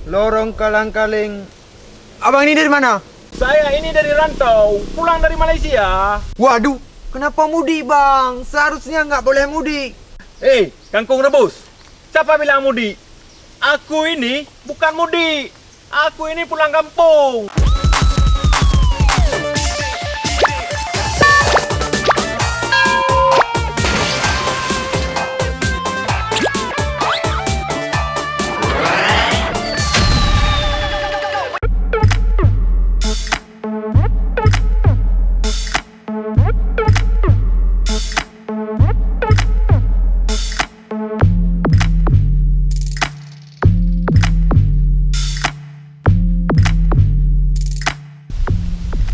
Lorong Kalang-Kaling. Abang ini dari mana? Saya ini dari rantau, pulang dari Malaysia. Waduh, kenapa mudik bang? Seharusnya nggak boleh mudik. Kangkung rebus. Siapa bilang mudik? Aku ini bukan mudik. Aku ini pulang kampung.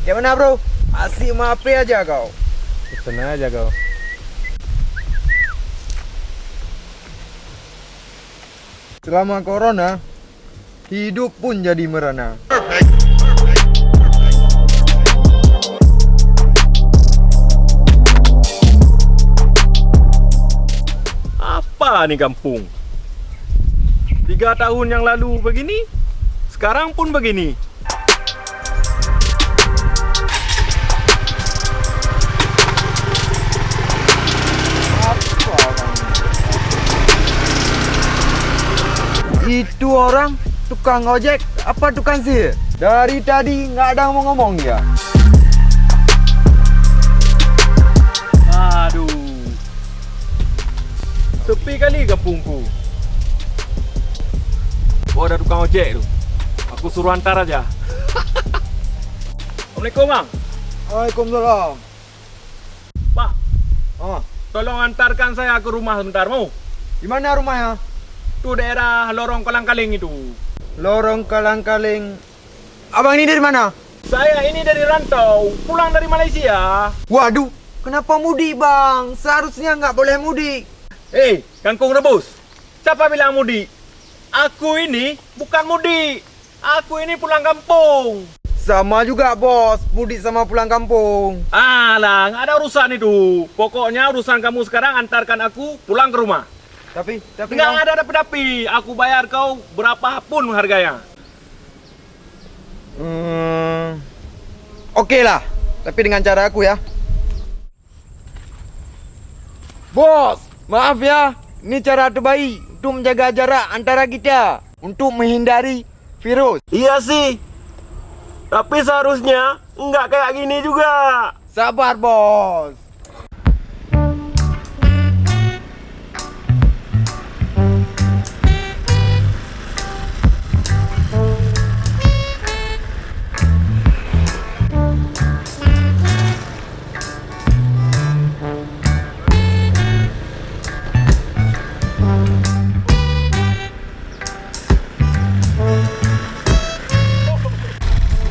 Gimana bro? Asik mape aja kau. Tenang aja kau. Selama corona, hidup pun jadi merana. Apa nih kampung? 3 tahun yang lalu begini, sekarang pun begini. Itu orang tukang ojek apa tukang sihir? Dari tadi nggak ada yang mau ngomong ya. Aduh, sepi kali kampungku. Oh, ada tukang ojek tu. Aku suruh antar aja. Assalamualaikum bang. Waalaikumsalam. Pak, Ah, tolong antarkan saya ke rumah sebentar mau. di mana rumahnya? Itu daerah Lorong Kalang-Kaling itu. Lorong Kalang-Kaling. Abang ini dari mana? Saya ini dari rantau, pulang dari Malaysia. Waduh, kenapa mudik bang? Seharusnya nggak boleh mudik. Kangkung rebus. Siapa bilang mudik? Aku ini bukan mudik. Aku ini pulang kampung. Sama juga bos, mudik sama pulang kampung. Alah, nggak ada urusan itu. Pokoknya urusan kamu sekarang antarkan aku pulang ke rumah. Tapi Nggak ada tapi aku bayar kau berapapun harganya. Oke lah, tapi dengan cara aku ya. Bos, maaf ya. Ini cara terbaik untuk menjaga jarak antara kita untuk menghindari virus. Iya sih. Tapi seharusnya nggak kayak gini juga. Sabar bos.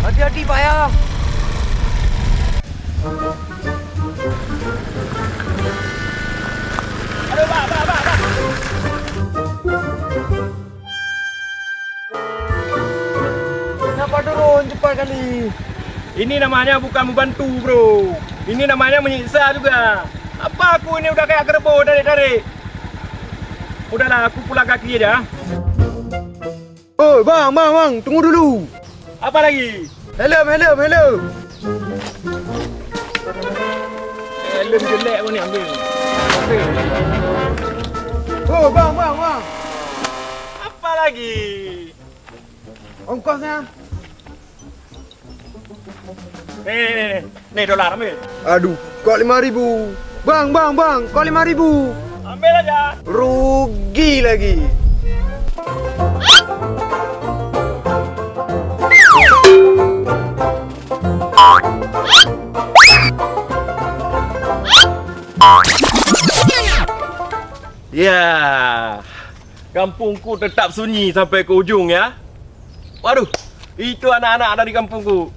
Hati-hati pak ya. Aduh, Pak. Kenapa turun cepat kali? Ini namanya bukan membantu, bro. Ini namanya menyiksa juga. Apa aku ini udah kayak kerbau tarik-tarik? Udahlah, aku pulang kaki aja. Oh bang, tunggu dulu. Apa lagi? Helm. Helm jelek pun ni ambil. Okey. Oh bang. Apa lagi? Ongkosnya? Nih dolar ambil. Aduh, kok 5.000. Bang, kok 5.000. Ambil aja. Rugi lagi. Ya, kampungku tetap sunyi sampai ke ujung ya. Waduh, itu anak-anak dari kampungku.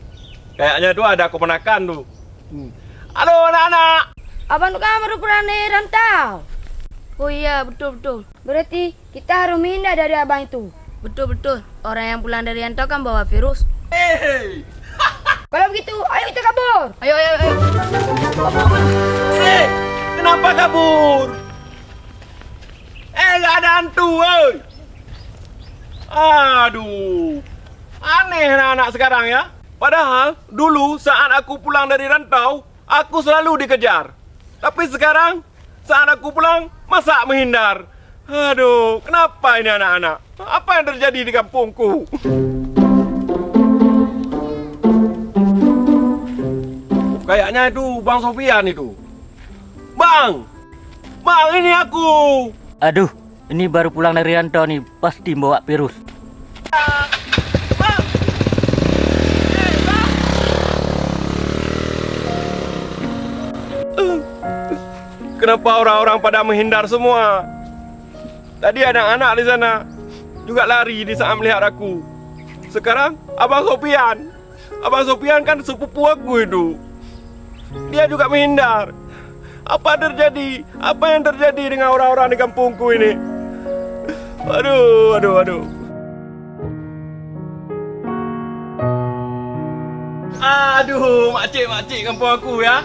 Kayaknya tuh ada keponakan tuh. Halo anak-anak. Abang tu kan baru pulang dari rantau. Oh iya, betul. Berarti kita harus menghindar dari abang itu. Betul. Orang yang pulang dari rantau kan bawa virus. Kalau begitu, ayo kita kabur. Ayo. Kenapa kabur? Nggak ada hantu, woi. Aduh, aneh anak-anak sekarang ya. Padahal dulu saat aku pulang dari rantau, aku selalu dikejar. Tapi sekarang saat aku pulang, masa menghindar? Aduh, kenapa ini anak-anak? Apa yang terjadi di kampungku? Kayaknya itu Bang Sofian itu. Bang! Bang, ini aku! Aduh, ini baru pulang dari rantau nih, pasti bawa virus. Bang! Bang! Kenapa orang-orang pada menghindar semua? Tadi anak-anak di sana juga lari di saat melihat aku. Sekarang Abang Sofian. Abang Sofian kan sepupu aku itu. Dia juga menghindar. Apa terjadi? Apa yang terjadi dengan orang-orang di kampungku ini? Aduh. Aduh, makcik-makcik kampung aku ya.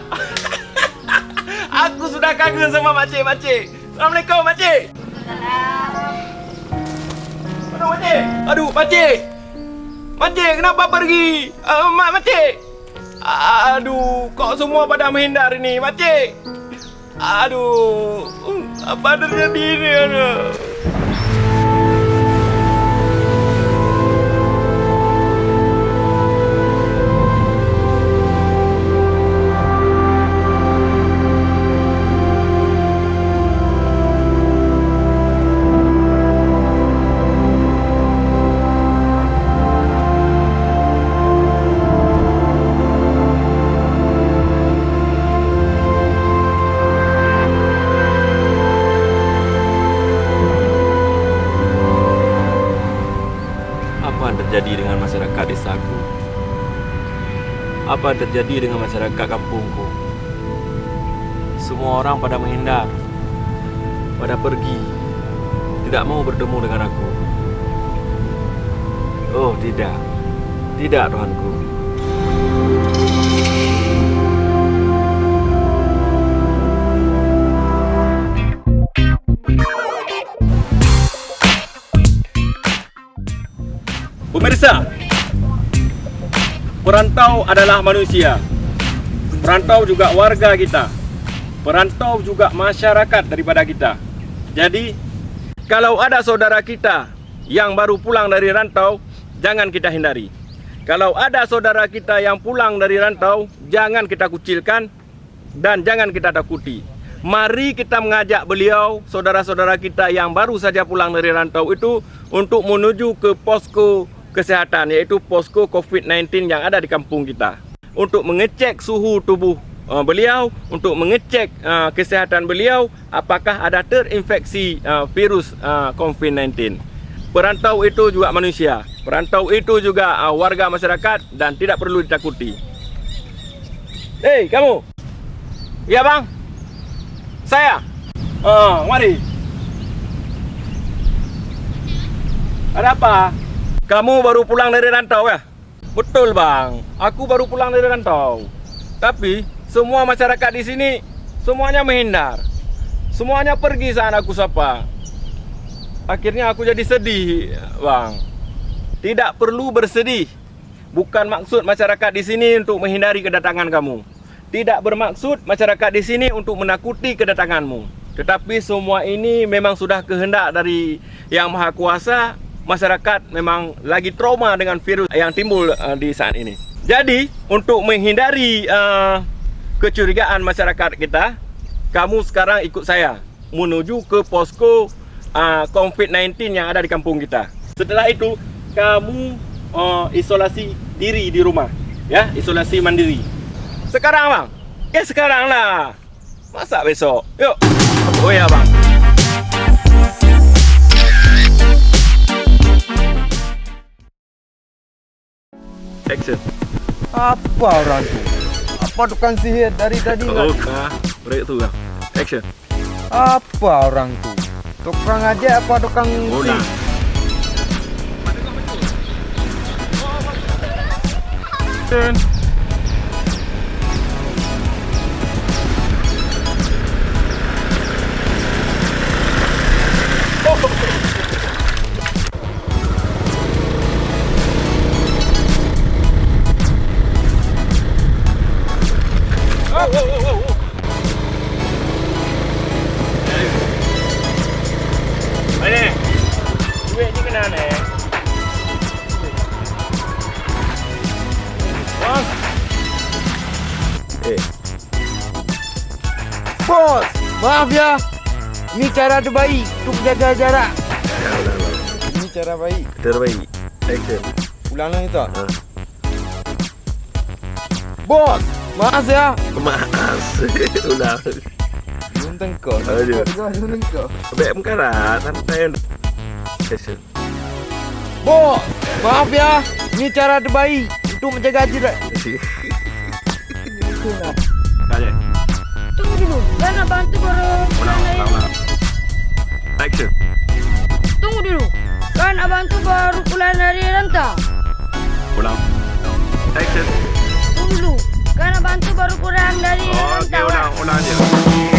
Aku sudah kangen sama makcik-makcik. Assalamualaikum, makcik. Aduh, makcik. Aduh, makcik. Makcik, kenapa pergi? Makcik. Aduh, kok semua pada menghindar ini, makcik? Aduh, apa terjadi ini, aduh? Apa yang terjadi dengan masyarakat desaku? Apa yang terjadi dengan masyarakat kampungku? Semua orang pada menghindar, pada pergi, tidak mau bertemu dengan aku. Oh tidak, tidak Tuhanku. Pemirsa, perantau adalah manusia. Perantau juga warga kita. Perantau juga masyarakat daripada kita. Jadi, kalau ada saudara kita yang baru pulang dari rantau, jangan kita hindari. Kalau ada saudara kita yang pulang dari rantau, jangan kita kucilkan dan jangan kita takuti. Mari kita mengajak beliau, saudara-saudara kita yang baru saja pulang dari rantau itu, untuk menuju ke posko kesehatan, iaitu posko COVID-19 yang ada di kampung kita, untuk mengecek suhu tubuh beliau, untuk mengecek kesehatan beliau apakah ada terinfeksi virus COVID-19. Perantau itu juga manusia, perantau itu juga warga masyarakat dan tidak perlu ditakuti. Hei kamu, ya bang, saya, mari. Ada apa? Kamu baru pulang dari rantau ya? Betul bang, aku baru pulang dari rantau. Tapi semua masyarakat di sini semuanya menghindar. Semuanya pergi saat aku sapa. Akhirnya aku jadi sedih, bang. Tidak perlu bersedih. Bukan maksud masyarakat di sini untuk menghindari kedatangan kamu. Tidak bermaksud masyarakat di sini untuk menakuti kedatanganmu. Tetapi semua ini memang sudah kehendak dari Yang Maha Kuasa. Masyarakat memang lagi trauma dengan virus yang timbul di saat ini. Jadi, untuk menghindari kecurigaan masyarakat kita, kamu sekarang ikut saya menuju ke posko COVID-19 yang ada di kampung kita. Setelah itu, kamu isolasi diri di rumah, ya, isolasi mandiri. Sekarang bang? Ya sekarang lah. Masa besok? Yuk. Oh ya bang. Action. Apa orang tu? Apa tukang sihir dari tadi? Oh kah, break tu kah? Action. Apa orang tu? Tukang aja apa tukang Bola. sihir? Turn. Bos, maaf ya. Ini cara terbaik untuk jaga jarak. Ya, ulang. Ini cara baik. Terbaik. Action. Ulang lagi tak? Ha. Bos, maaf ya. Maaf. Ulang. Belum tengkau. Aduh. Belum tengkau. Baik mengkarat. Santai. Action. Bos, maaf ya. Ini cara terbaik untuk menjaga jarak. Tanya. Tunggu dulu. Kan abang tu baru pulang dari... Action. Tunggu dulu. Kan abang tu baru pulang dari rantau. Ulang. Action. Tunggu dulu. Kan abang tu baru pulang dari Okey, rantau. ulang je.